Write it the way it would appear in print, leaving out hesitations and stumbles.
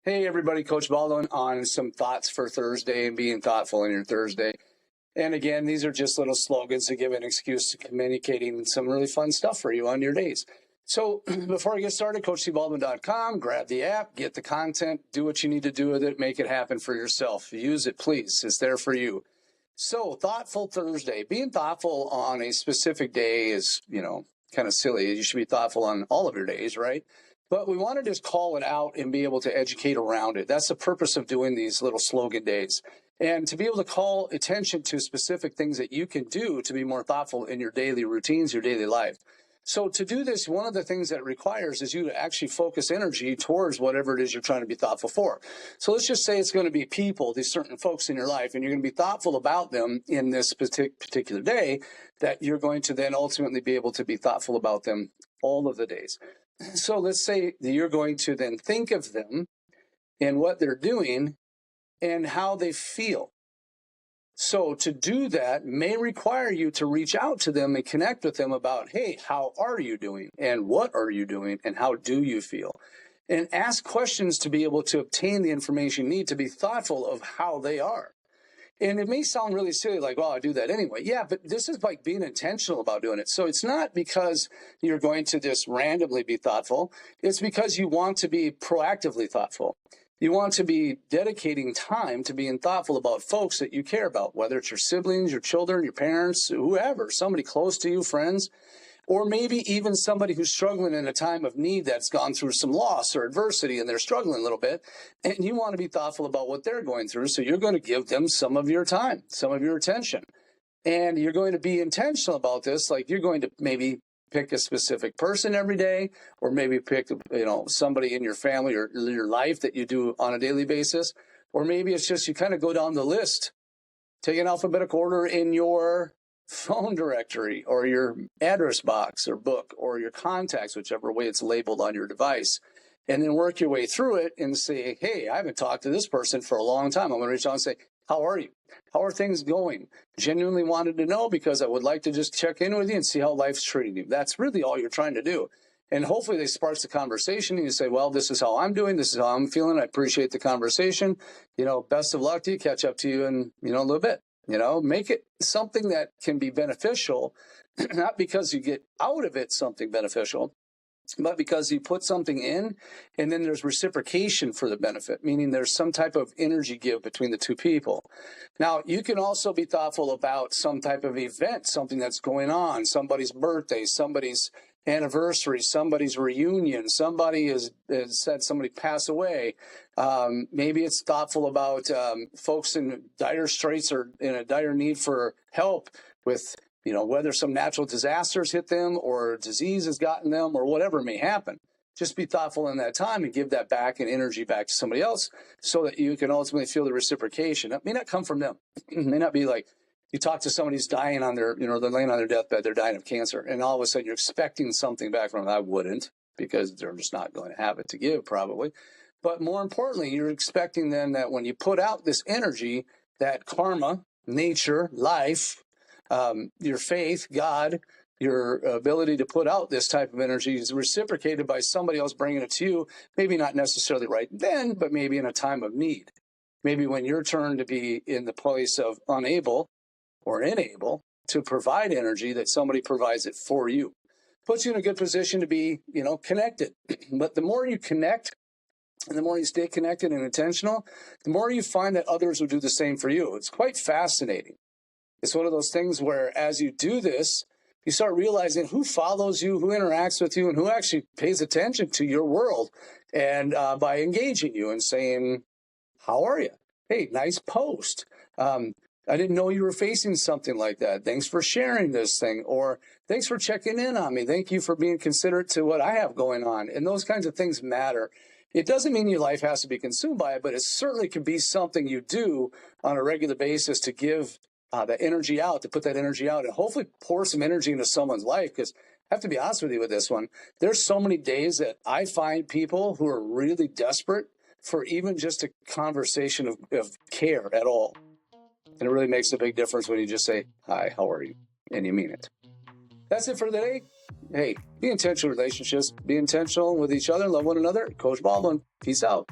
Hey, everybody, Coach Baldwin on some thoughts for Thursday and being thoughtful in your Thursday. And again, these are just little slogans to give an excuse to communicating some really fun stuff for you on your days. So before I get started, CoachCBaldwin.com, grab the app, get the content, do what you need to do with it, make it happen for yourself. Use it, please. It's there for you. So Thoughtful Thursday. Being thoughtful on a specific day is, kind of silly. You should be thoughtful on all of your days, right? But we want to just call it out and be able to educate around it. That's the purpose of doing these little slogan days. And to be able to call attention to specific things that you can do to be more thoughtful in your daily routines, your daily life. So to do this, one of the things that it requires is you to actually focus energy towards whatever it is you're trying to be thoughtful for. So let's just say it's going to be people, these certain folks in your life, and you're going to be thoughtful about them in this particular day, that you're going to then ultimately be able to be thoughtful about them all of the days. So let's say that you're going to then think of them and what they're doing and how they feel. So to do that may require you to reach out to them and connect with them about, hey, how are you doing? And what are you doing? And how do you feel? And ask questions to be able to obtain the information you need to be thoughtful of how they are. And it may sound really silly, like, well, I do that anyway. Yeah, but this is like being intentional about doing it. So it's not because you're going to just randomly be thoughtful. It's because you want to be proactively thoughtful. You want to be dedicating time to being thoughtful about folks that you care about, whether it's your siblings, your children, your parents, whoever, somebody close to you, friends, or maybe even somebody who's struggling in a time of need that's gone through some loss or adversity and they're struggling a little bit, and you want to be thoughtful about what they're going through. So you're going to give them some of your time, some of your attention, and you're going to be intentional about this. Like you're going to maybe pick a specific person every day, or maybe pick, somebody in your family or your life that you do on a daily basis. Or maybe it's just you kind of go down the list, take an alphabetical order in your phone directory or your address box or book or your contacts, whichever way it's labeled on your device, and then work your way through it and say, hey, I haven't talked to this person for a long time. I'm going to reach out and say, how are you? How are things going? Genuinely wanted to know because I would like to just check in with you and see how life's treating you. That's really all you're trying to do. And hopefully they sparks the conversation and you say, well, this is how I'm doing. This is how I'm feeling. I appreciate the conversation. Best of luck to you. Catch up to you in, a little bit. Make it something that can be beneficial, not because you get out of it something beneficial, but because you put something in and then there's reciprocation for the benefit, meaning there's some type of energy give between the two people. Now, you can also be thoughtful about some type of event, something that's going on, somebody's birthday, somebody's anniversary, somebody's reunion, somebody has said somebody pass away. Maybe it's thoughtful about folks in dire straits or in a dire need for help with whether some natural disasters hit them or disease has gotten them or whatever may happen. Just be thoughtful in that time and give that back and energy back to somebody else so that you can ultimately feel the reciprocation. That may not come from them. It may not be like you talk to somebody who's dying on their, they're laying on their deathbed, they're dying of cancer, and all of a sudden you're expecting something back from them. I wouldn't, because they're just not going to have it to give probably. But more importantly, you're expecting then that when you put out this energy, that karma, nature, life, your faith, God, your ability to put out this type of energy is reciprocated by somebody else bringing it to you, maybe not necessarily right then, but maybe in a time of need. Maybe when your turn to be in the place of unable or unable to provide energy, that somebody provides it for you. Puts you in a good position to be, connected. But the more you connect and the more you stay connected and intentional, the more you find that others will do the same for you. It's quite fascinating. It's one of those things where as you do this, you start realizing who follows you, who interacts with you, and who actually pays attention to your world. And by engaging you and saying, how are you? Hey, nice post. I didn't know you were facing something like that. Thanks for sharing this thing. Or thanks for checking in on me. Thank you for being considerate to what I have going on. And those kinds of things matter. It doesn't mean your life has to be consumed by it, but it certainly can be something you do on a regular basis to give that energy out, to put that energy out and hopefully pour some energy into someone's life. Because I have to be honest with you with this one. There's so many days that I find people who are really desperate for even just a conversation of care at all. And it really makes a big difference when you just say, hi, how are you? And you mean it. That's it for today. Hey, be intentional relationships. Be intentional with each other. Love one another. Coach Baldwin. Peace out.